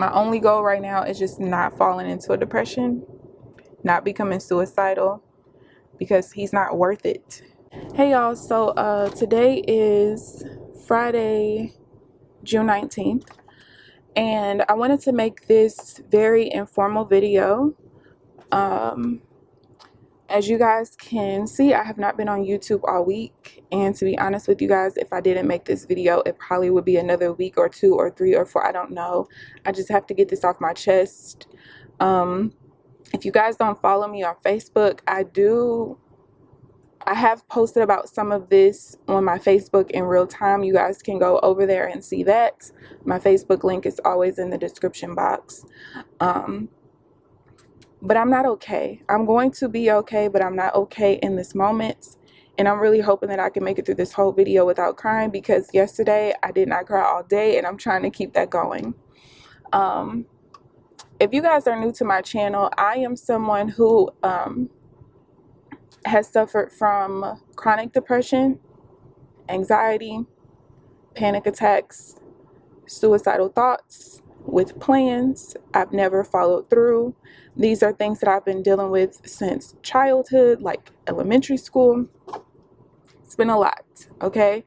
my only goal right now is just not falling into a depression, not becoming suicidal, because he's not worth it. Hey y'all, so today is Friday, June 19th, and I wanted to make this very informal video. As you guys can see, I have not been on YouTube all week, and to be honest with you guys, if I didn't make this video, it probably would be another week or 2 or 3 or 4, I don't know. I just have to get this off my chest. If you guys don't follow me on Facebook, I have posted about some of this on my Facebook in real time. You guys can go over there and see that. My Facebook link is always in the description box. But I'm not okay. I'm going to be okay, but I'm not okay in this moment. And I'm really hoping that I can make it through this whole video without crying, because yesterday I did not cry all day, and I'm trying to keep that going. If you guys are new to my channel, I am someone who has suffered from chronic depression, anxiety, panic attacks, suicidal thoughts with plans I've never followed through. These are things that I've been dealing with since childhood, like elementary school. It's been a lot, okay?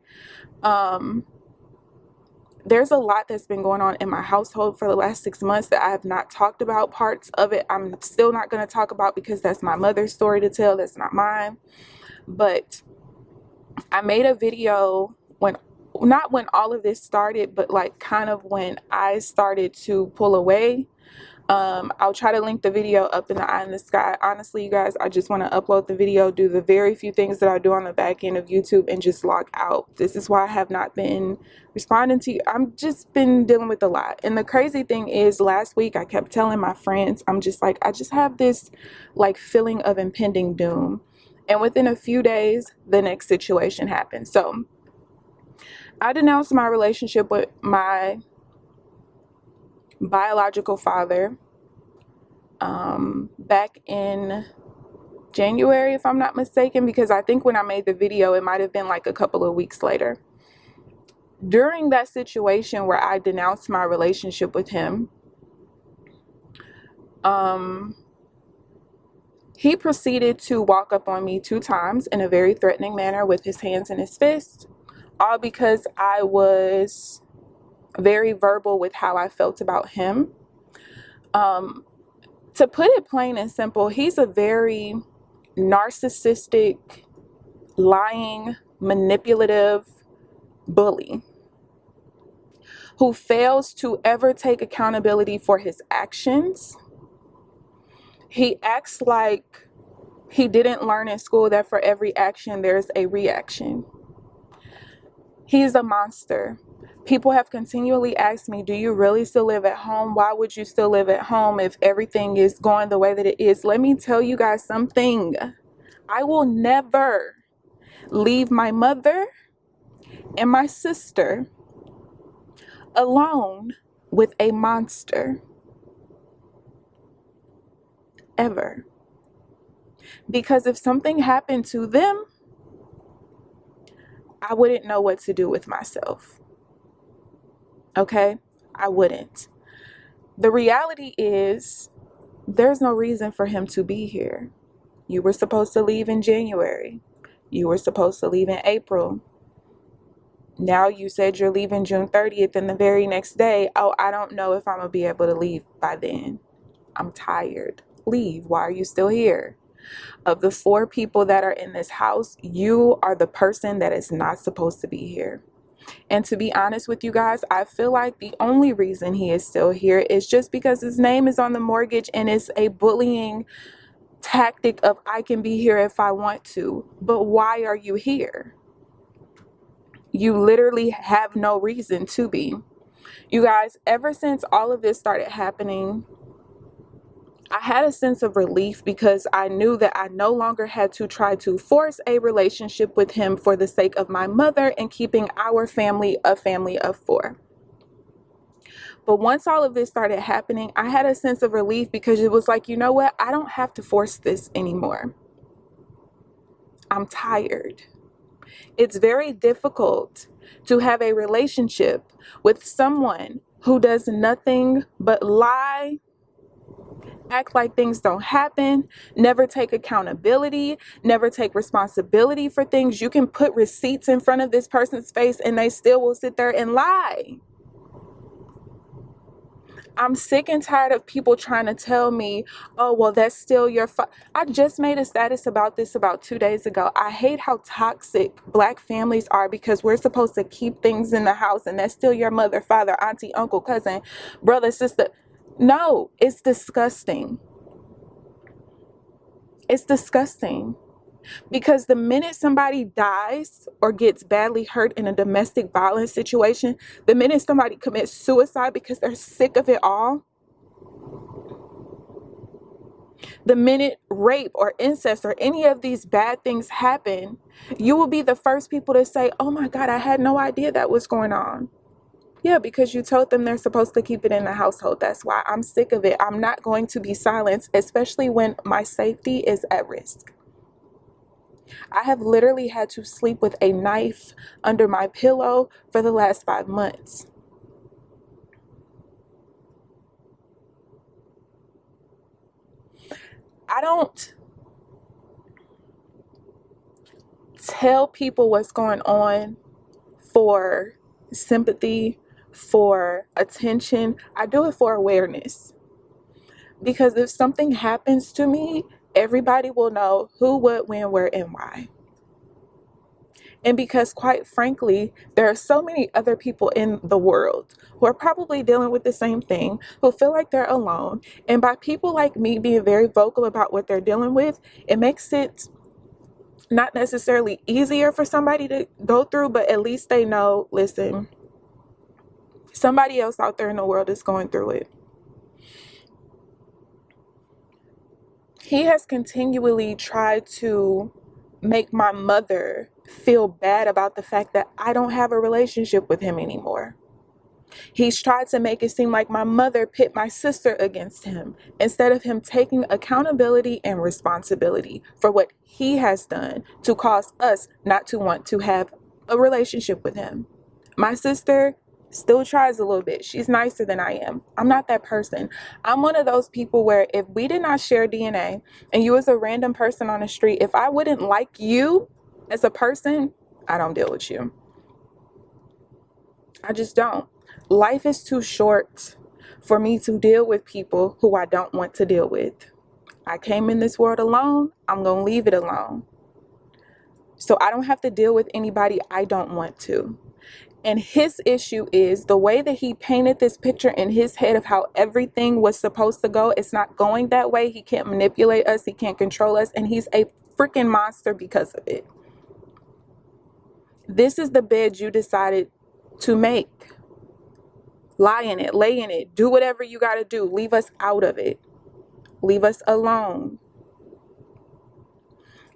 There's a lot that's been going on in my household for the last 6 months that I have not talked about. Parts of it I'm still not going to talk about because that's my mother's story to tell. That's not mine. But I made a video not when all of this started, but like kind of when I started to pull away. I'll try to link the video up in the eye in the sky. Honestly, you guys, I just want to upload the video, do the very few things that I do on the back end of YouTube, and just log out. This is why I have not been responding to you. I've just been dealing with a lot. And the crazy thing is, last week I kept telling my friends, I'm just like, I just have this like feeling of impending doom. And within a few days, the next situation happened. So I denounced my relationship with my biological father back in January, if I'm not mistaken, because I think when I made the video, it might have been like a couple of weeks later. During that situation where I denounced my relationship with him, he proceeded to walk up on me 2 times in a very threatening manner with his hands in his fists, all because I was very verbal with how I felt about him. To put it plain and simple, he's a very narcissistic, lying, manipulative bully who fails to ever take accountability for his actions. He acts like he didn't learn in school that for every action there's a reaction. He's a monster. People have continually asked me, do you really still live at home? Why would you still live at home if everything is going the way that it is? Let me tell you guys something. I will never leave my mother and my sister alone with a monster. Ever. Because if something happened to them, I wouldn't know what to do with myself. Okay? I wouldn't. The reality is, there's no reason for him to be here. You were supposed to leave in January. You were supposed to leave in April. Now you said you're leaving June 30th, and the very next day, oh, I don't know if I'm going to be able to leave by then. I'm tired. Leave. Why are you still here? Of the 4 people that are in this house, you are the person that is not supposed to be here. And to be honest with you guys, I feel like the only reason he is still here is just because his name is on the mortgage, and it's a bullying tactic of I can be here if I want to. But why are you here? You literally have no reason to be. You guys, ever since all of this started happening, I had a sense of relief because I knew that I no longer had to try to force a relationship with him for the sake of my mother and keeping our family a family of 4. But once all of this started happening, I had a sense of relief because it was like, you know what? I don't have to force this anymore. I'm tired. It's very difficult to have a relationship with someone who does nothing but lie, act like things don't happen, never take accountability, never take responsibility for things. You can put receipts in front of this person's face and they still will sit there and lie. I'm sick and tired of people trying to tell me, oh, well, that's still your fault. I just made a status about this about 2 days ago. I hate how toxic Black families are because we're supposed to keep things in the house and that's still your mother, father, auntie, uncle, cousin, brother, sister. No, it's disgusting. It's disgusting. Because the minute somebody dies or gets badly hurt in a domestic violence situation, the minute somebody commits suicide because they're sick of it all, the minute rape or incest or any of these bad things happen, you will be the first people to say, oh my God, I had no idea that was going on. Yeah, because you told them they're supposed to keep it in the household. That's why I'm sick of it. I'm not going to be silenced, especially when my safety is at risk. I have literally had to sleep with a knife under my pillow for the last 5 months. I don't tell people what's going on for sympathy, for attention. I do it for awareness. Because if something happens to me, everybody will know who, what, when, where, and why. And because, quite frankly, there are so many other people in the world who are probably dealing with the same thing, who feel like they're alone. And by people like me being very vocal about what they're dealing with, it makes it not necessarily easier for somebody to go through, but at least they know, listen, somebody else out there in the world is going through it. He has continually tried to make my mother feel bad about the fact that I don't have a relationship with him anymore. He's tried to make it seem like my mother pit my sister against him instead of him taking accountability and responsibility for what he has done to cause us not to want to have a relationship with him. My sister still tries a little bit. She's nicer than I am. I'm not that person. I'm one of those people where if we did not share DNA and you was a random person on the street, if I wouldn't like you as a person, I don't deal with you. I just don't. Life is too short for me to deal with people who I don't want to deal with. I came in this world alone. I'm going to leave it alone. So I don't have to deal with anybody I don't want to. And his issue is the way that he painted this picture in his head of how everything was supposed to go. It's not going that way. He can't manipulate us. He can't control us. And he's a freaking monster because of it. This is the bed you decided to make. Lie in it, lay in it, do whatever you got to do. Leave us out of it. Leave us alone.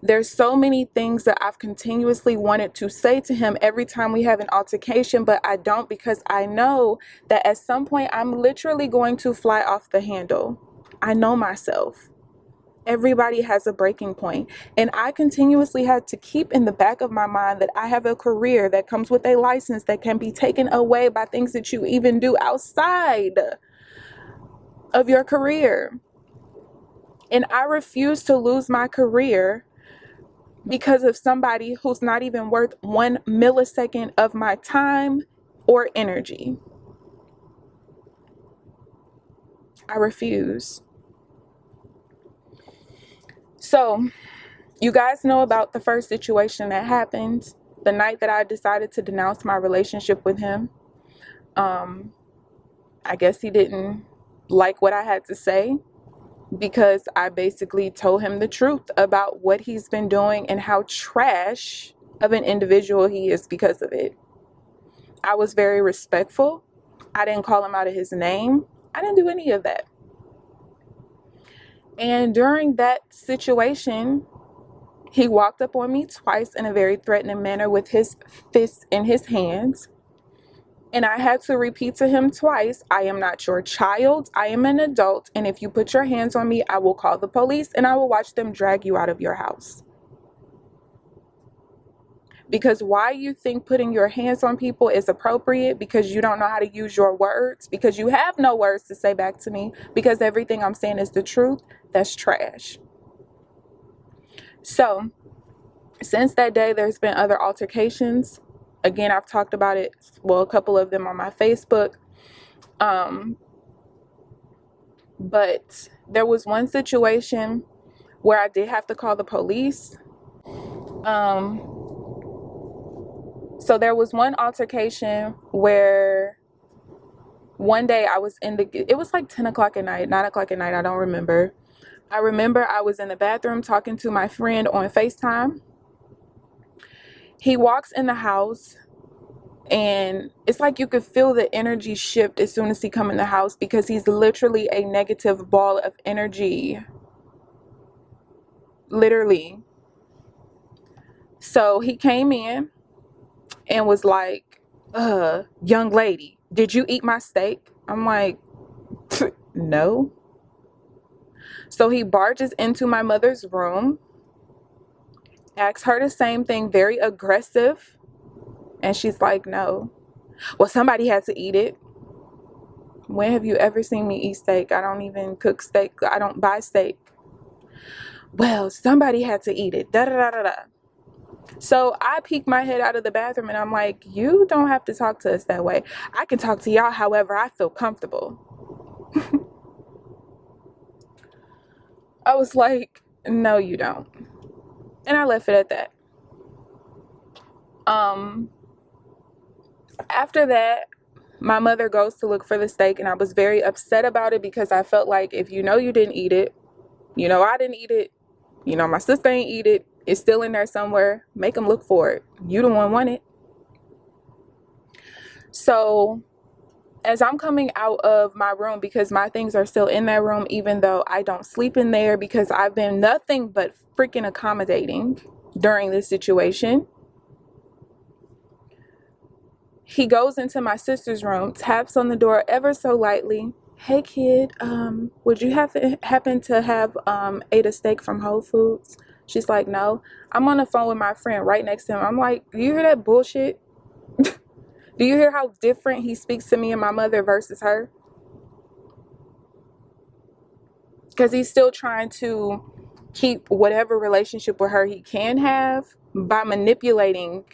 There's so many things that I've continuously wanted to say to him every time we have an altercation, but I don't because I know that at some point I'm literally going to fly off the handle. I know myself. Everybody has a breaking point. And I continuously had to keep in the back of my mind that I have a career that comes with a license that can be taken away by things that you even do outside of your career. And I refuse to lose my career because of somebody who's not even worth 1 millisecond of my time or energy. I refuse. So, you guys know about the first situation that happened the night that I decided to denounce my relationship with him. I guess he didn't like what I had to say because I basically told him the truth about what he's been doing and how trash of an individual he is because of it. I was very respectful. I didn't call him out of his name. I didn't do any of that. And during that situation, he walked up on me twice in a very threatening manner with his fists in his hands. And I had to repeat to him twice, I am not your child. I am an adult. And if you put your hands on me, I will call the police and I will watch them drag you out of your house. Because why you think putting your hands on people is appropriate? Because you don't know how to use your words, because you have no words to say back to me, because everything I'm saying is the truth. That's trash. So since that day, there's been other altercations. Again, I've talked about it, well, a couple of them on my Facebook. But there was one situation where I did have to call the police. So there was one altercation where one day I was it was like 10 o'clock at night, 9 o'clock at night, I don't remember. I remember I was in the bathroom talking to my friend on FaceTime. He walks in the house, and it's like you could feel the energy shift as soon as he come in the house, because he's literally a negative ball of energy. Literally. So he came in and was like, young lady, did you eat my steak? I'm like, no. So he barges into my mother's room, asks her the same thing, very aggressive. And she's like, no. Well, somebody had to eat it. When have you ever seen me eat steak? I don't even cook steak. I don't buy steak. Well, somebody had to eat it. Da da da da da. So I peek my head out of the bathroom and I'm like, you don't have to talk to us that way. I can talk to y'all however I feel comfortable. I was like, no, you don't. And I left it at that. After that, my mother goes to look for the steak, and I was very upset about it, because I felt like, if you know you didn't eat it, you know I didn't eat it, you know my sister ain't eat it, it's still in there somewhere, make them look for it. You the one want it. So as I'm coming out of my room, because my things are still in that room, even though I don't sleep in there, because I've been nothing but freaking accommodating during this situation, he goes into my sister's room, taps on the door ever so lightly. Hey kid, would you happen to have ate a steak from Whole Foods? She's like, no. I'm on the phone with my friend right next to him. I'm like, do you hear that bullshit? Do you hear how different he speaks to me and my mother versus her? Because he's still trying to keep whatever relationship with her he can have by manipulating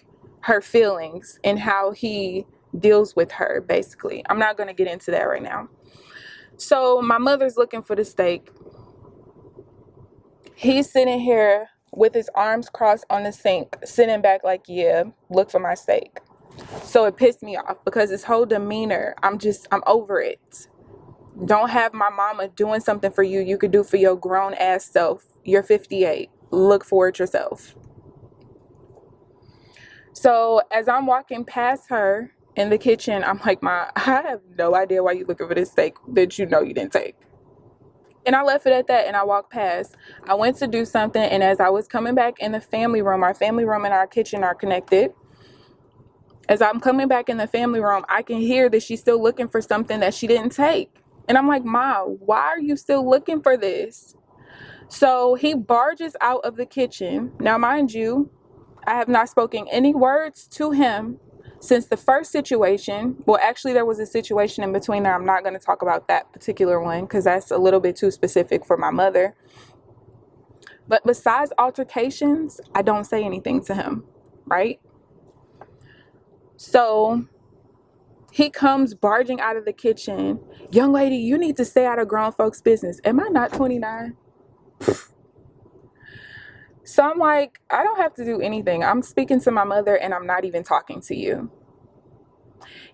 her feelings and how he deals with her, basically. I'm not going to get into that right now. So my mother's looking for the steak. He's sitting here with his arms crossed on the sink, sitting back like, yeah, look for my steak. So it pissed me off, because his whole demeanor, I'm over it. Don't have my mama doing something for you you could do for your grown ass self. You're 58. Look for it yourself. So as I'm walking past her in the kitchen, I'm like, I have no idea why you looking for this steak that you know you didn't take. And I left it at that, and I walked past. I went to do something, and as I was coming back in the family room, our family room and our kitchen are connected. As I'm coming back in the family room, I can hear that she's still looking for something that she didn't take. And I'm like, Ma, why are you still looking for this? So he barges out of the kitchen. Now, mind you, I have not spoken any words to him since the first situation. Well, actually, there was a situation in between there. I'm not going to talk about that particular one, because that's a little bit too specific for my mother. But besides altercations, I don't say anything to him, right? So he comes barging out of the kitchen. Young lady, you need to stay out of grown folks' business. Am I not 29? So I'm like, I don't have to do anything. I'm speaking to my mother, and I'm not even talking to you.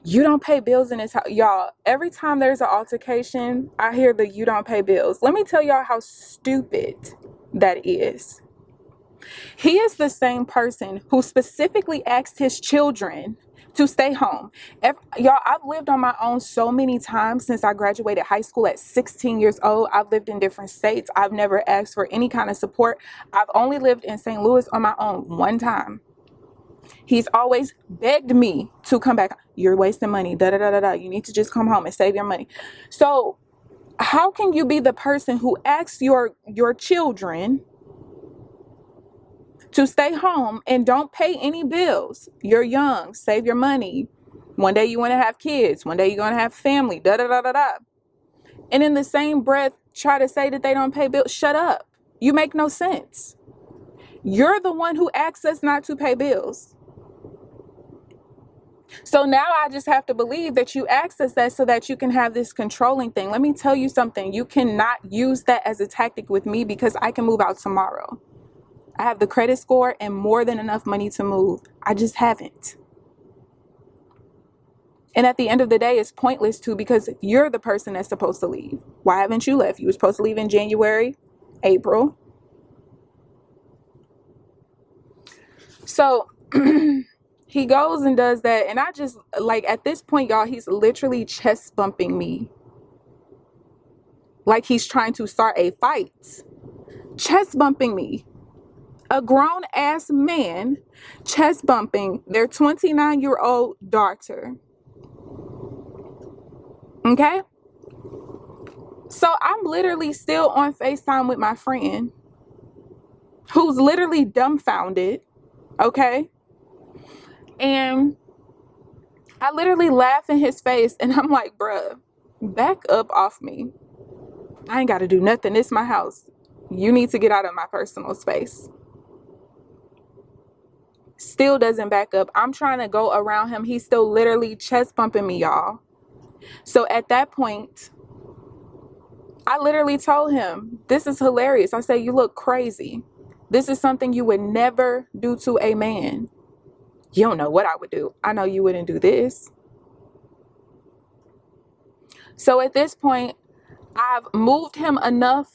You don't pay bills in this house. Y'all, every time there's an altercation, I hear the you don't pay bills. Let me tell y'all how stupid that is. He is the same person who specifically asked his children to stay home. Y'all, I've lived on my own so many times since I graduated high school at 16 years old. I've lived in different states. I've never asked for any kind of support. I've only lived in St. Louis on my own one time. He's always begged me to come back. You're wasting money. Da da da da da. You need to just come home and save your money. So how can you be the person who asks your children to stay home and don't pay any bills. You're young, save your money. One day you want to have kids, one day you're going to have family, da da da da da. And in the same breath, try to say that they don't pay bills. Shut up. You make no sense. You're the one who asks us not to pay bills. So now I just have to believe that you asked us that so that you can have this controlling thing. Let me tell you something. You cannot use that as a tactic with me because I can move out tomorrow. I have the credit score and more than enough money to move. I just haven't. And at the end of the day, it's pointless too because you're the person that's supposed to leave. Why haven't you left? You were supposed to leave in January, April. So he goes and does that. And I just, like, at this point, y'all, he's literally chest bumping me. Like he's trying to start a fight. Chest bumping me. A grown ass man chest bumping their 29-year-old daughter. Okay? So I'm literally still on FaceTime with my friend who's literally dumbfounded. Okay? And I literally laugh in his face and I'm like, bruh, back up off me. I ain't got to do nothing. It's my house. You need to get out of my personal space. Still doesn't back up. I'm trying to go around him. He's still literally chest bumping me, y'all. So at that point, I literally told him, this is hilarious. I said, you look crazy. This is something you would never do to a man. You don't know what I would do. I know you wouldn't do this. So at this point, I've moved him enough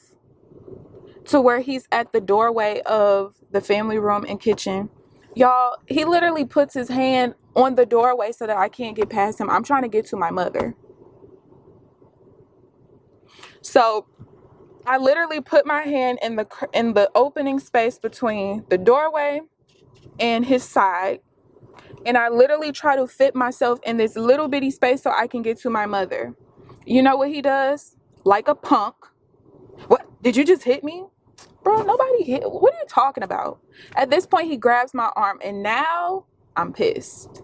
to where he's at the doorway of the family room and kitchen. Y'all, he literally puts his hand on the doorway so that I can't get past him. I'm trying to get to my mother. So I literally put my hand in the opening space between the doorway and his side. And I literally try to fit myself in this little bitty space so I can get to my mother. You know what he does? Like a punk. What? Did you just hit me? Bro, nobody hit. What are you talking about? At this point, he grabs my arm and now I'm pissed.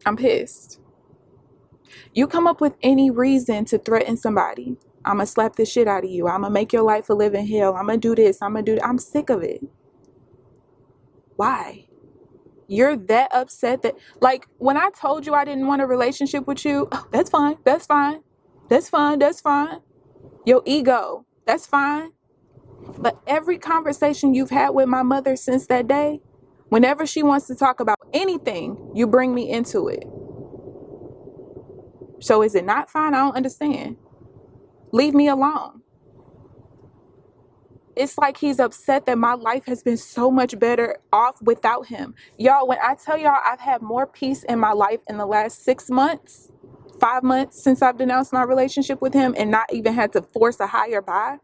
I'm pissed. You come up with any reason to threaten somebody. I'm going to slap the shit out of you. I'm going to make your life a living hell. I'm going to do this. I'm going to do that. I'm sick of it. Why? You're that upset that, like, when I told you I didn't want a relationship with you, oh, that's fine. That's fine. That's fine. That's fine. Your ego, that's fine. But every conversation you've had with my mother since that day, whenever she wants to talk about anything, you bring me into it. So is it not fine? I don't understand. Leave me alone. It's like he's upset that my life has been so much better off without him. Y'all, when I tell y'all I've had more peace in my life in the last 6 months, 5 months since I've denounced my relationship with him and not even had to force a higher buy,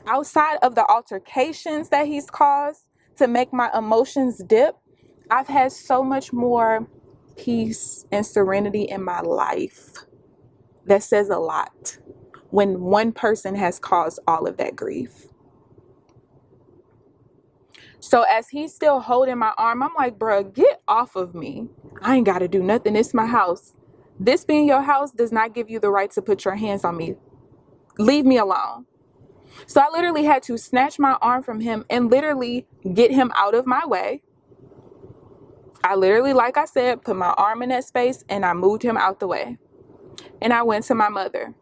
outside of the altercations that he's caused to make my emotions dip, I've had so much more peace and serenity in my life. That says a lot when one person has caused all of that grief. So as he's still holding my arm, I'm like, bro, get off of me. I ain't got to do nothing. It's my house. This being your house does not give you the right to put your hands on me. Leave me alone. So I literally had to snatch my arm from him and literally get him out of my way. I literally, like I said, put my arm in that space and I moved him out the way. And I went to my mother.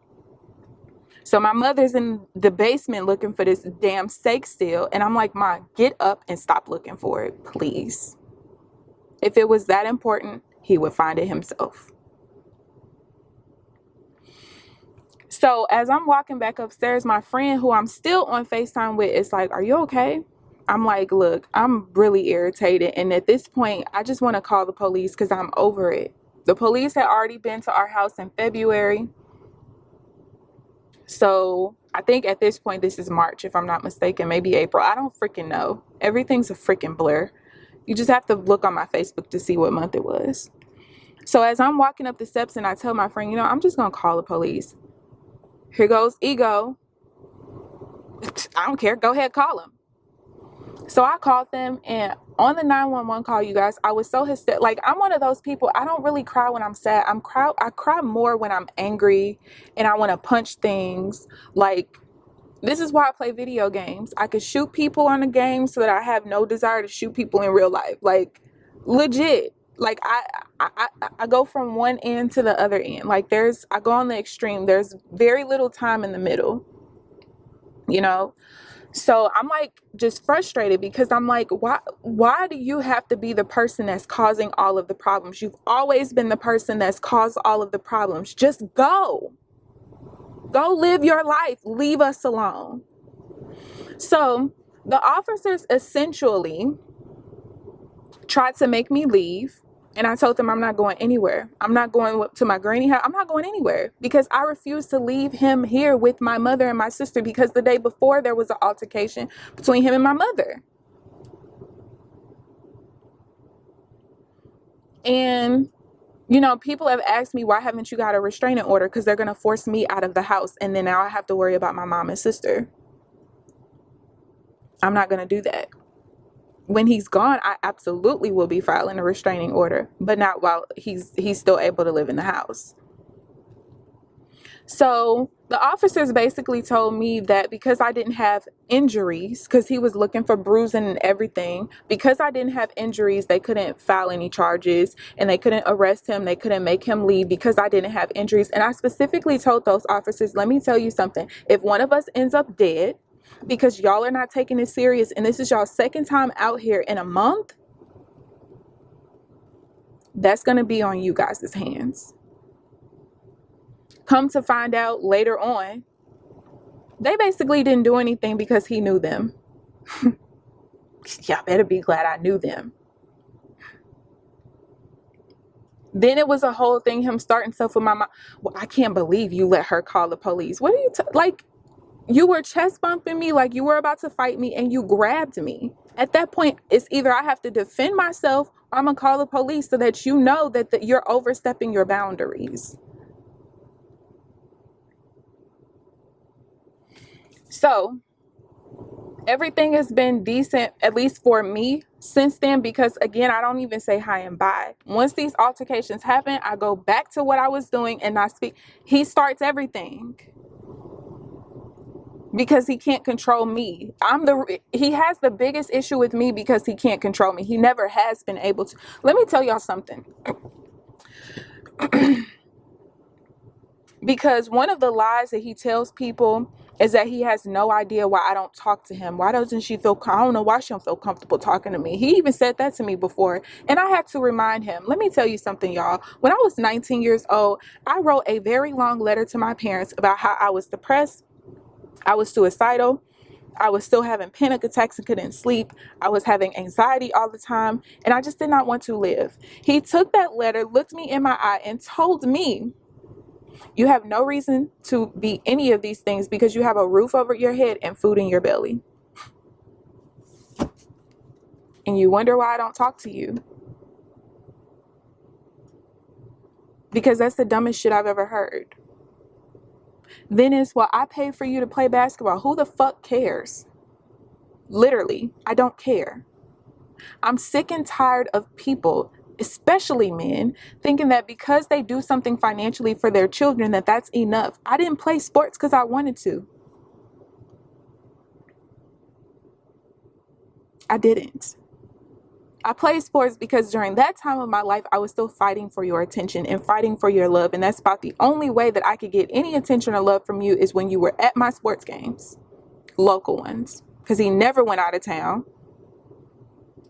So my mother's in the basement looking for this damn steak still. And I'm like, Ma, get up and stop looking for it, please. If it was that important, he would find it himself. So as I'm walking back upstairs, my friend who I'm still on FaceTime with is like, are you okay? I'm like, look, I'm really irritated. And at this point, I just want to call the police because I'm over it. The police had already been to our house in February. So I think at this point, this is March, if I'm not mistaken, maybe April. I don't freaking know. Everything's a freaking blur. You just have to look on my Facebook to see what month it was. So as I'm walking up the steps and I tell my friend, I'm just going to call the police. Here goes ego. I don't care. Go ahead, call him. So I called them, and on the 911 call, you guys, I was so hysterical. Like, I'm one of those people, I don't really cry when I'm sad. I cry more when I'm angry and I want to punch things. Like, this is why I play video games. I could shoot people on the game so that I have no desire to shoot people in real life. Like, legit. Like, I go from one end to the other end. Like, I go on the extreme. There's very little time in the middle, you know? So I'm like just frustrated because I'm like, why do you have to be the person that's causing all of the problems? You've always been the person that's caused all of the problems. Just go live your life. Leave us alone. So the officers essentially tried to make me leave. And I told them I'm not going anywhere. I'm not going to my granny house. I'm not going anywhere because I refuse to leave him here with my mother and my sister, because the day before there was an altercation between him and my mother. And, you know, people have asked me, why haven't you got a restraining order? Because they're going to force me out of the house. And then now I have to worry about my mom and sister. I'm not going to do that. When he's gone, I absolutely will be filing a restraining order, but not while he's still able to live in the house. So the officers basically told me that because I didn't have injuries, because he was looking for bruising and everything, because I didn't have injuries, they couldn't file any charges and they couldn't arrest him. They couldn't make him leave because I didn't have injuries. And I specifically told those officers, let me tell you something. If one of us ends up dead, because y'all are not taking it serious, and this is y'all's second time out here in a month, that's going to be on you guys' hands. Come to find out later on, they basically didn't do anything because he knew them. Y'all better be glad I knew them. Then it was a whole thing, him starting stuff with my mom. Well, I can't believe you let her call the police. What are you like? You were chest bumping me like you were about to fight me, and you grabbed me. At that point, it's either I have to defend myself or I'm going to call the police so that you know that you're overstepping your boundaries. So everything has been decent, at least for me, since then, because again, I don't even say hi and bye. Once these altercations happen, I go back to what I was doing and I speak. He starts everything. Because he can't control me. He has the biggest issue with me because he can't control me. He never has been able to. Let me tell y'all something. Because one of the lies that he tells people is that he has no idea why I don't talk to him. Why doesn't she feel, I don't know why she don't feel comfortable talking to me. He even said that to me before. And I had to remind him. Let me tell you something, y'all. When I was 19 years old, I wrote a very long letter to my parents about how I was depressed. I was suicidal. I was still having panic attacks and couldn't sleep. I was having anxiety all the time, and I just did not want to live. He took that letter, looked me in my eye, and told me, you have no reason to be any of these things because you have a roof over your head and food in your belly. And you wonder why I don't talk to you. Because that's the dumbest shit I've ever heard. Then it's, well, I paid for you to play basketball. Who the fuck cares? Literally, I don't care. I'm sick and tired of people, especially men, thinking that because they do something financially for their children, that that's enough. I didn't play sports because I wanted to. I didn't. I played sports because during that time of my life, I was still fighting for your attention and fighting for your love. And that's about the only way that I could get any attention or love from you is when you were at my sports games, local ones, because he never went out of town,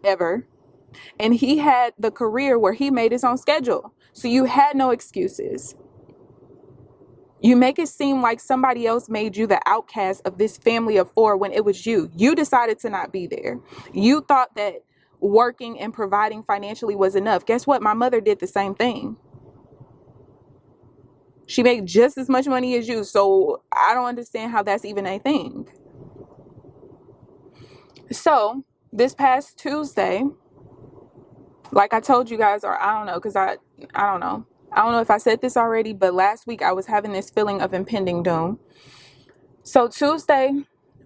ever. And he had the career where he made his own schedule. So you had no excuses. You make it seem like somebody else made you the outcast of this family of four when it was you. You decided to not be there. You thought that working and providing financially was enough. Guess what? My mother did the same thing. She made just as much money as you. So I don't understand how that's even a thing. So this past Tuesday, like I told you guys, or I don't know, because I don't know. I don't know if I said this already, but last week I was having this feeling of impending doom. So Tuesday,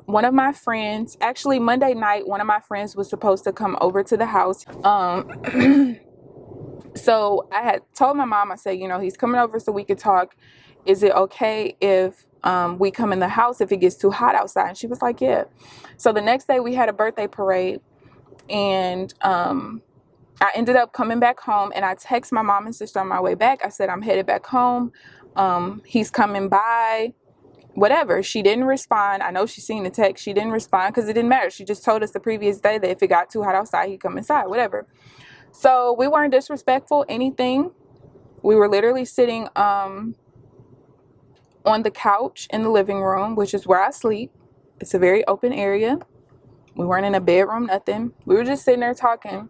one of my friends, actually Monday night, one of my friends was supposed to come over to the house. So I had told my mom, I said, you know, he's coming over so we could talk. Is it okay if we come in the house if it gets too hot outside? And she was like, yeah. So the next day we had a birthday parade, and I ended up coming back home, and I text my mom and sister on my way back. I said, I'm headed back home. He's coming by, whatever. She didn't respond. I know she seen the text. She didn't respond because it didn't matter. She just told us the previous day that if it got too hot outside, he'd come inside, whatever. So we weren't disrespectful, anything. We were literally sitting on the couch in the living room, which is where I sleep. It's a very open area. We weren't in a bedroom, nothing. We were just sitting there talking.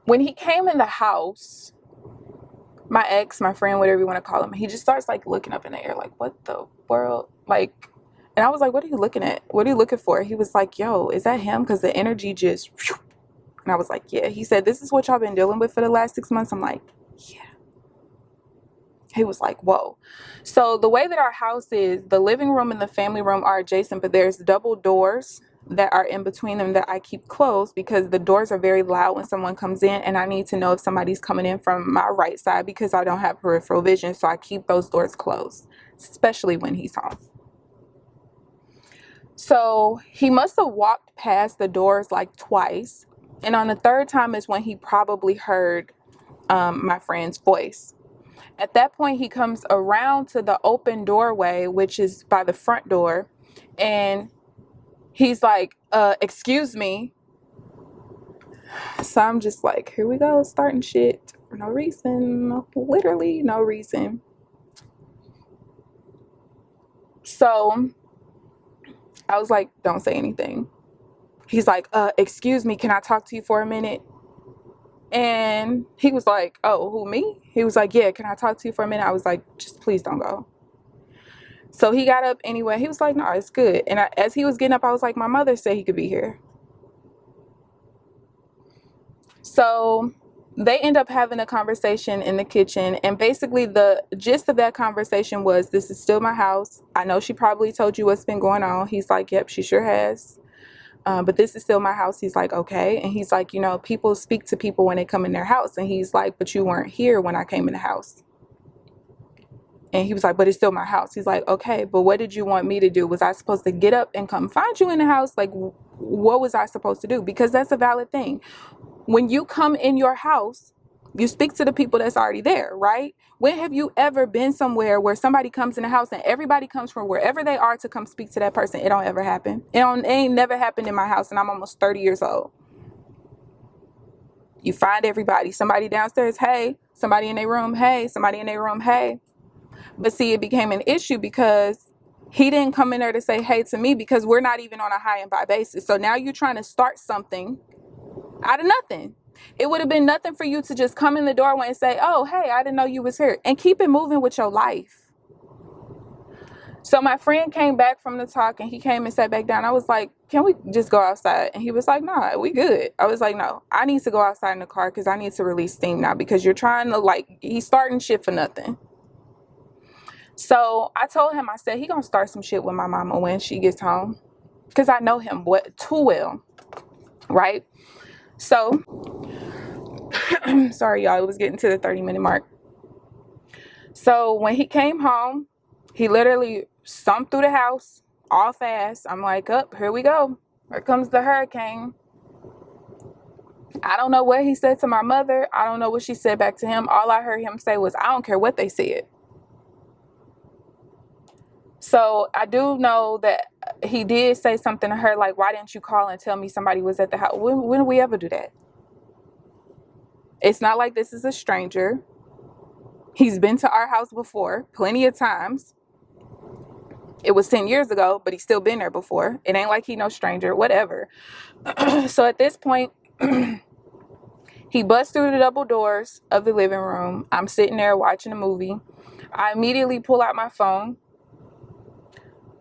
When he came in the house, my ex, my friend, whatever you want to call him, he just starts like looking up in the air like, what the world? Like, and I was like, what are you looking at? What are you looking for? He was like, yo, is that him? Because the energy just... And I was like, yeah. He said, this is what y'all been dealing with for the last 6 months. I'm like, yeah. He was like, whoa. So the way that our house is, the living room and the family room are adjacent, but there's double doors that are in between them that I keep closed because the doors are very loud when someone comes in, and I need to know if somebody's coming in from my right side because I don't have peripheral vision. So I keep those doors closed, especially when he's home. So he must have walked past the doors like twice. And on the third time is when he probably heard my friend's voice. At that point, he comes around to the open doorway, which is by the front door. And he's like, excuse me. So I'm just like, here we go, starting shit for no reason. Literally no reason. So I was like, don't say anything. He's like, excuse me, can I talk to you for a minute? And he was like, oh, who, me? He was like, yeah, can I talk to you for a minute? I was like, just please don't go. So he got up anyway. He was like, no, it's good. And as he was getting up, I was like, my mother said he could be here. So they end up having a conversation in the kitchen. And basically the gist of that conversation was, this is still my house. I know she probably told you what's been going on. He's like, yep, she sure has. But this is still my house. He's like, okay. And he's like, you know, people speak to people when they come in their house. And he's like, but you weren't here when I came in the house. And he was like, but it's still my house. He's like, okay, but what did you want me to do? Was I supposed to get up and come find you in the house? Like, what was I supposed to do? Because that's a valid thing. When you come in your house, you speak to the people that's already there, right? When have you ever been somewhere where somebody comes in the house and everybody comes from wherever they are to come speak to that person? It don't ever happen. It ain't never happened in my house, and I'm almost 30 years old. You find everybody. Somebody downstairs, hey. Somebody in their room, hey. Somebody in their room, hey. But see, it became an issue because he didn't come in there to say hey to me because we're not even on a high and by basis. So now you're trying to start something out of nothing. It would have been nothing for you to just come in the doorway and say, oh, hey, I didn't know you was here, and keep it moving with your life. So my friend came back from the talk and he came and sat back down. I was like, can we just go outside? And he was like, nah, we good. I was like, no, I need to go outside in the car because I need to release steam now because you're trying to he's starting shit for nothing. So I told him, I said, he gonna start some shit with my mama when she gets home because I know him too well, right? So, sorry, y'all, it was getting to the 30-minute mark. So when he came home, he literally stomped through the house all fast. I'm like, up, here we go. Here comes the hurricane. I don't know what he said to my mother. I don't know what she said back to him. All I heard him say was, I don't care what they said. So I do know that he did say something to her like, why didn't you call and tell me somebody was at the house? When do we ever do that? It's not like this is a stranger. He's been to our house before plenty of times. It was 10 years ago, but he's still been there before. It ain't like he no stranger, whatever. So at this point, he busts through the double doors of the living room. I'm sitting there watching a movie. I immediately pull out my phone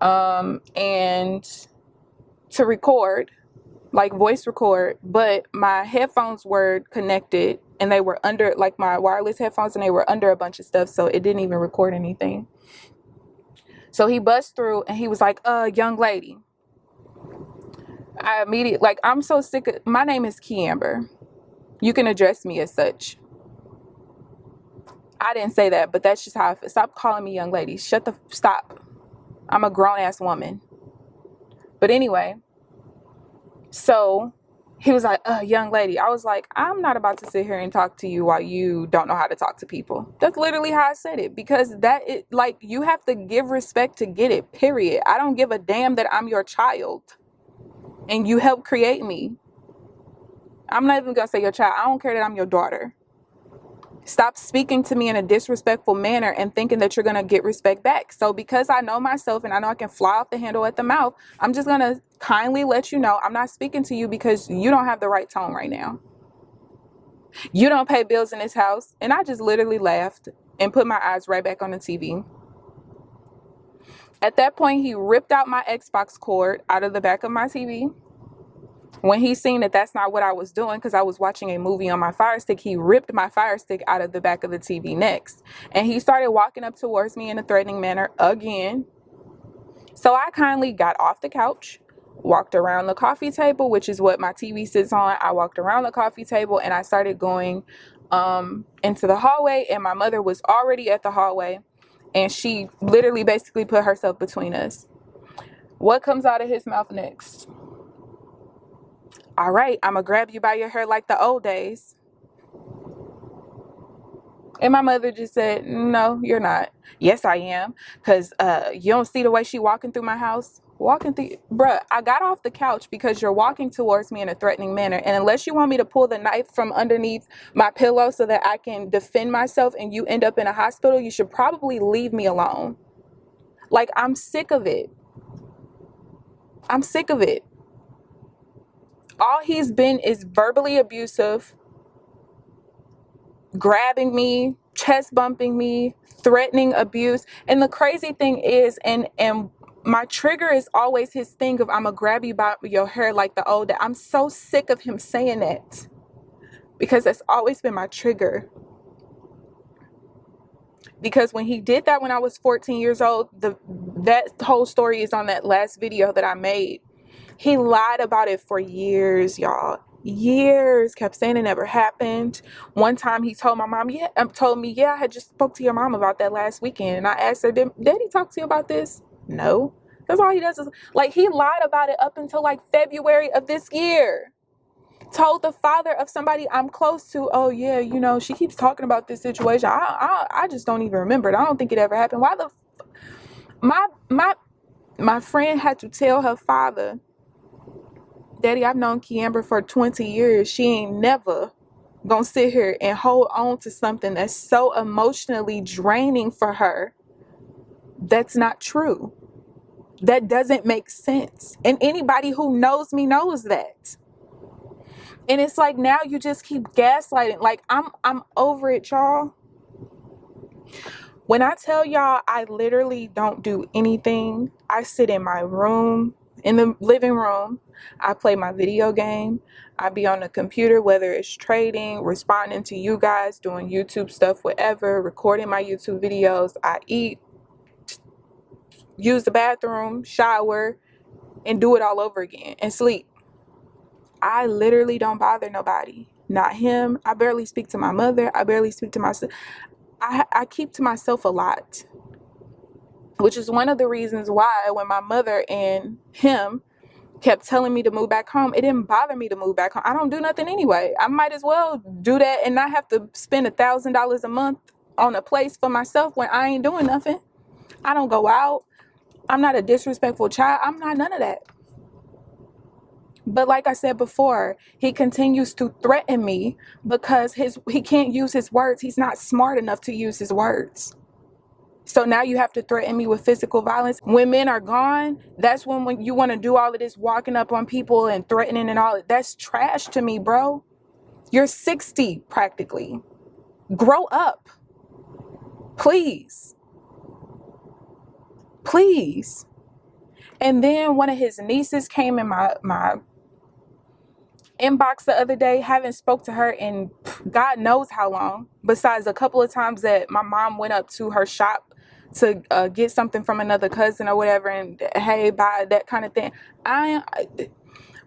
and to record, like voice record, but my headphones were connected and they were under, like my wireless headphones, and they were under a bunch of stuff, so it didn't even record anything. So he busts through and he was like, young lady. I immediately, like, I'm so sick of, my name is KeAmber. You can address me as such. I didn't say that, but that's just how I feel. Stop calling me young lady. Stop. I'm a grown ass woman. But anyway, so he was like, young lady. I was like, I'm not about to sit here and talk to you while you don't know how to talk to people. That's literally how I said it, because like, you have to give respect to get it, period. I don't give a damn that I'm your child and you helped create me. I'm not even gonna say your child. I don't care that I'm your daughter. Stop speaking to me in a disrespectful manner and thinking that you're going to get respect back. So because I know myself and I know I can fly off the handle at the mouth, I'm just going to kindly let you know I'm not speaking to you because you don't have the right tone right now. You don't pay bills in this house. And I just literally laughed and put my eyes right back on the TV. At that point, he ripped out my Xbox cord out of the back of my TV. When he seen that that's not what I was doing, because I was watching a movie on my Fire Stick, he ripped my Fire Stick out of the back of the TV next. And he started walking up towards me in a threatening manner again. So I kindly got off the couch, walked around the coffee table, which is what my TV sits on. I walked around the coffee table and I started going into the hallway, and my mother was already at the hallway, and she literally basically put herself between us. What comes out of his mouth next? All right, I'm going to grab you by your hair like the old days. And my mother just said, no, you're not. Yes, I am. Because you don't see the way she walking through my house? Bruh, I got off the couch because you're walking towards me in a threatening manner. And unless you want me to pull the knife from underneath my pillow so that I can defend myself and you end up in a hospital, you should probably leave me alone. Like, I'm sick of it. I'm sick of it. All he's been is verbally abusive, grabbing me, chest bumping me, threatening abuse. And the crazy thing is, and my trigger is always his thing of, I'm gonna grab you by your hair like the old. I'm so sick of him saying that, because that's always been my trigger. Because when he did that when I was 14 years old, that whole story is on that last video that I made. He lied about it for years, y'all. Years. Kept saying it never happened. One time he told my mom, told me, I had just spoke to your mom about that last weekend. And I asked her, did he talk to you about this? No. That's all he does is, like, he lied about it up until like February of this year. Told the father of somebody I'm close to, oh yeah, she keeps talking about this situation. I just don't even remember it. I don't think it ever happened. Why my friend had to tell her father, Daddy, I've known KeAmber for 20 years. She ain't never gonna sit here and hold on to something that's so emotionally draining for her. That's not true. That doesn't make sense. And anybody who knows me knows that. And it's like, now you just keep gaslighting. Like, I'm over it, y'all. When I tell y'all I literally don't do anything, I sit in my room, in the living room, I play my video game, I be on the computer, whether it's trading, responding to you guys, doing YouTube stuff, whatever, recording my YouTube videos, I eat, use the bathroom, shower, and do it all over again, and sleep. I literally don't bother nobody. Not him. I barely speak to my mother. I barely speak to myself. I keep to myself a lot, which is one of the reasons why when my mother and him kept telling me to move back home, it didn't bother me to move back home. I don't do nothing anyway. I might as well do that and not have to spend $1,000 a month on a place for myself when I ain't doing nothing. I don't go out. I'm not a disrespectful child. I'm not none of that. But like I said before, he continues to threaten me because he can't use his words. He's not smart enough to use his words. So now you have to threaten me with physical violence. When men are gone, that's when you want to do all of this walking up on people and threatening and all. That's trash to me, bro. You're 60 practically. Grow up. Please. Please. And then one of his nieces came in my inbox the other day. Haven't spoke to her in God knows how long, besides a couple of times that my mom went up to her shop to get something from another cousin or whatever, and hey, buy that kind of thing.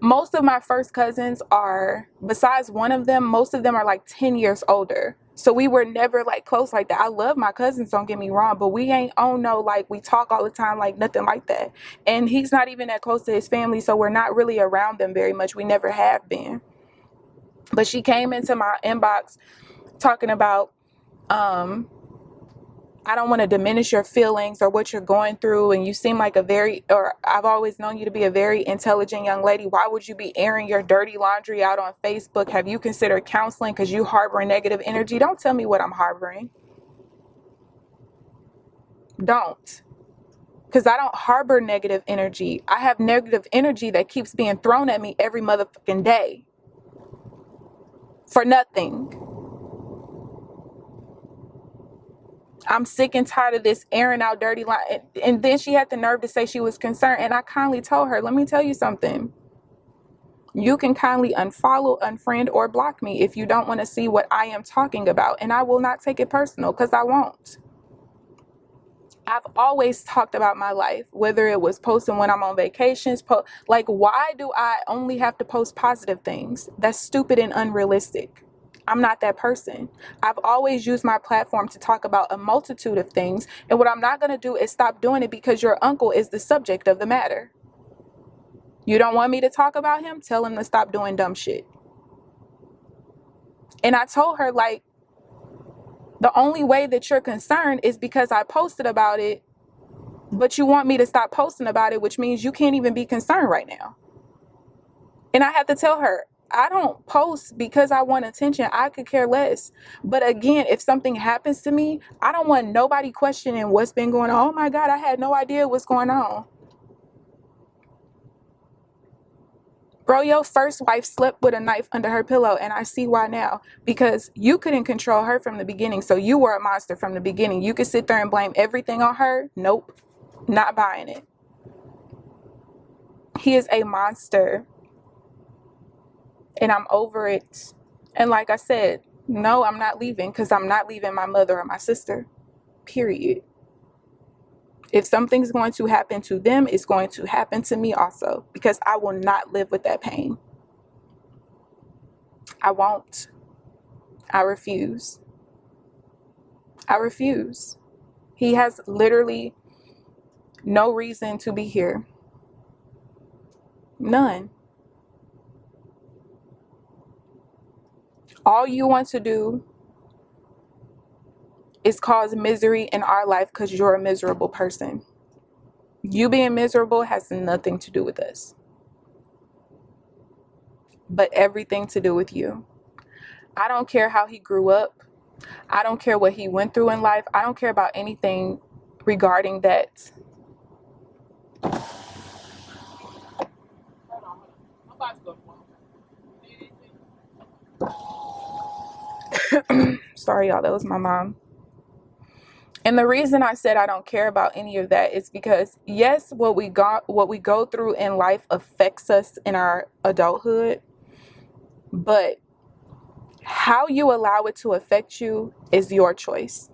Most of my first cousins are, besides one of them, most of them are like 10 years older. So we were never like close like that. I love my cousins, don't get me wrong, but we ain't on no like we talk all the time, like nothing like that. And he's not even that close to his family, so we're not really around them very much. We never have been. But she came into my inbox talking about, I don't want to diminish your feelings or what you're going through, and you seem like I've always known you to be a very intelligent young lady. Why would you be airing your dirty laundry out on Facebook? Have you considered counseling because you harbor negative energy? Don't tell me what I'm harboring. Don't. Because I don't harbor negative energy. I have negative energy that keeps being thrown at me every motherfucking day. For nothing. I'm sick and tired of this airing out dirty line. And then she had the nerve to say she was concerned. And I kindly told her, let me tell you something. You can kindly unfollow, unfriend, or block me if you don't want to see what I am talking about. And I will not take it personal, because I won't. I've always talked about my life, whether it was posting when I'm on vacations. Like, why do I only have to post positive things? That's stupid and unrealistic. I'm not that person. I've always used my platform to talk about a multitude of things. And what I'm not going to do is stop doing it because your uncle is the subject of the matter. You don't want me to talk about him? Tell him to stop doing dumb shit. And I told her, like, the only way that you're concerned is because I posted about it, but you want me to stop posting about it, which means you can't even be concerned right now. And I had to tell her, I don't post because I want attention. I could care less. But again, if something happens to me, I don't want nobody questioning what's been going on. Oh my God, I had no idea what's going on. Bro, your first wife slept with a knife under her pillow, and I see why now. Because you couldn't control her from the beginning, so you were a monster from the beginning. You could sit there and blame everything on her. Nope, not buying it. He is a monster. And I'm over it. And like I said, no, I'm not leaving, because I'm not leaving my mother or my sister. Period. If something's going to happen to them, it's going to happen to me also, because I will not live with that pain. I won't. I refuse. I refuse. He has literally no reason to be here. None. All you want to do is cause misery in our life because you're a miserable person. You being miserable has nothing to do with us, but everything to do with you. I don't care how he grew up. I don't care what he went through in life. I don't care about anything regarding that. Sorry, y'all, that was my mom. And the reason I said I don't care about any of that is because, yes, what we go through in life affects us in our adulthood, but how you allow it to affect you is your choice.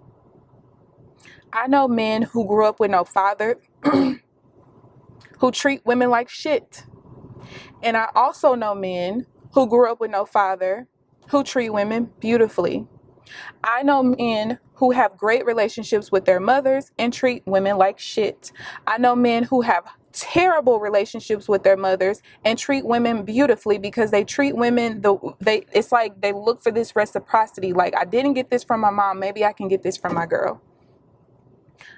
I know men who grew up with no father who treat women like shit. And I also know men who grew up with no father who treat women beautifully. I know men who have great relationships with their mothers and treat women like shit. I know men who have terrible relationships with their mothers and treat women beautifully because they treat women it's like they look for this reciprocity. Like, I didn't get this from my mom, maybe I can get this from my girl.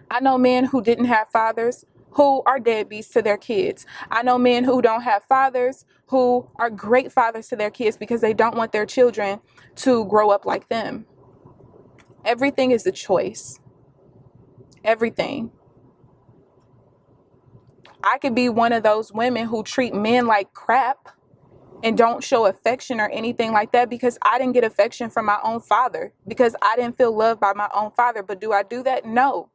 I know men who didn't have fathers who are deadbeats to their kids. I know men who don't have fathers who are great fathers to their kids because they don't want their children to grow up like them. Everything is a choice. Everything. I could be one of those women who treat men like crap and don't show affection or anything like that because I didn't get affection from my own father, because I didn't feel loved by my own father. But do I do that? No.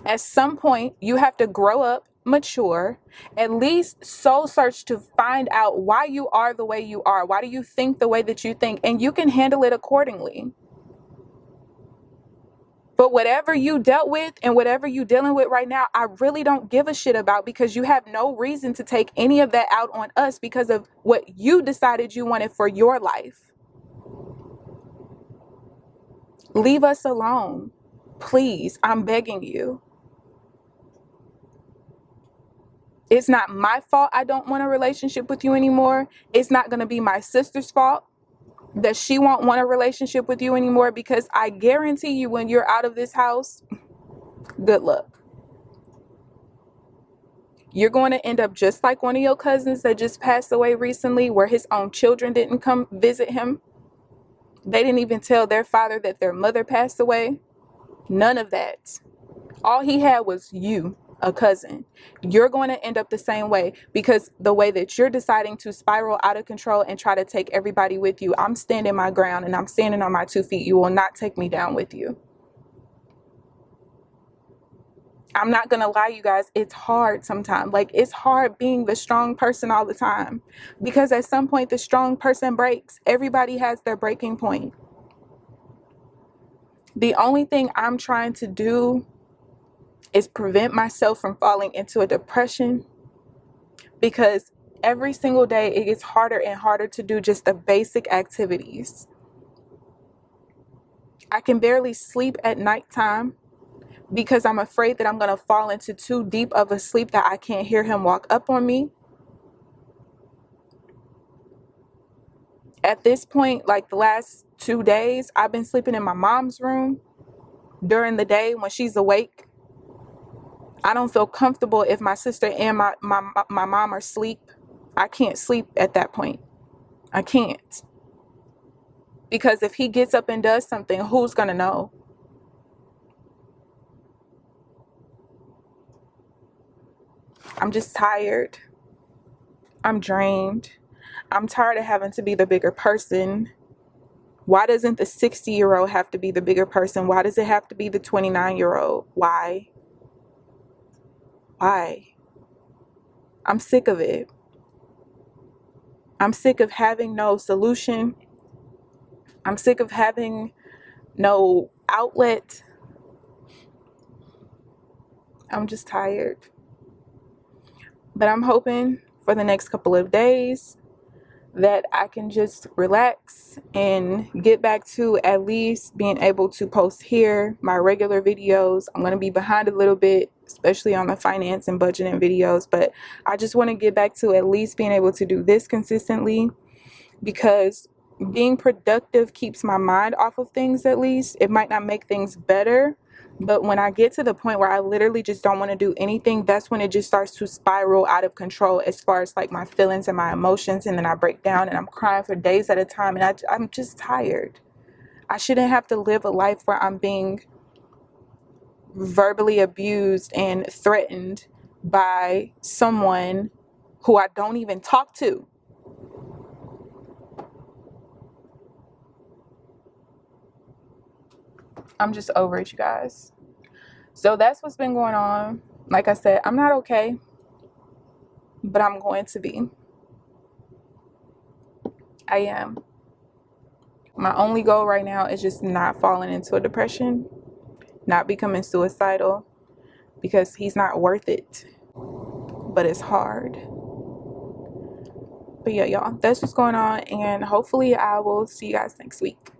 At some point, you have to grow up, mature, at least soul search to find out why you are the way you are. Why do you think the way that you think? And you can handle it accordingly. But whatever you dealt with and whatever you dealing with right now, I really don't give a shit about, because you have no reason to take any of that out on us because of what you decided you wanted for your life. Leave us alone. Please, I'm begging you. It's not my fault I don't want a relationship with you anymore. It's not going to be my sister's fault that she won't want a relationship with you anymore, because I guarantee you when you're out of this house, good luck. You're going to end up just like one of your cousins that just passed away recently, where his own children didn't come visit him. They didn't even tell their father that their mother passed away. None of that. All he had was you, a cousin. You're going to end up the same way, because the way that you're deciding to spiral out of control and try to take everybody with you, I'm standing my ground and I'm standing on my 2 feet. You will not take me down with you. I'm not going to lie, you guys. It's hard sometimes. Like, it's hard being the strong person all the time, because at some point the strong person breaks. Everybody has their breaking point. The only thing I'm trying to do is prevent myself from falling into a depression, because every single day it gets harder and harder to do just the basic activities. I can barely sleep at nighttime because I'm afraid that I'm going to fall into too deep of a sleep that I can't hear him walk up on me. At this point, like the last 2 days, I've been sleeping in my mom's room during the day when she's awake. I don't feel comfortable if my sister and my mom are asleep. I can't sleep at that point. I can't. Because if he gets up and does something, who's going to know? I'm just tired. I'm drained. I'm tired of having to be the bigger person. Why doesn't the 60-year-old have to be the bigger person? Why does it have to be the 29-year-old? Why? Why? I'm sick of it. I'm sick of having no solution. I'm sick of having no outlet. I'm just tired. But I'm hoping for the next couple of days that I can just relax and get back to at least being able to post here my regular videos. I'm going to be behind a little bit, especially on the finance and budgeting videos, but I just want to get back to at least being able to do this consistently, because being productive keeps my mind off of things. At least it might not make things better, but when I get to the point where I literally just don't want to do anything, that's when it just starts to spiral out of control as far as like my feelings and my emotions, and then I break down and I'm crying for days at a time, and I'm just tired. I shouldn't have to live a life where I'm being verbally abused and threatened by someone who I don't even talk to. I'm just over it, you guys. So that's what's been going on. Like I said, I'm not okay, but I'm going to be. I am. My only goal right now is just not falling into a depression, not becoming suicidal, because he's not worth it. But it's hard. But yeah, y'all, that's what's going on, and hopefully I will see you guys next week.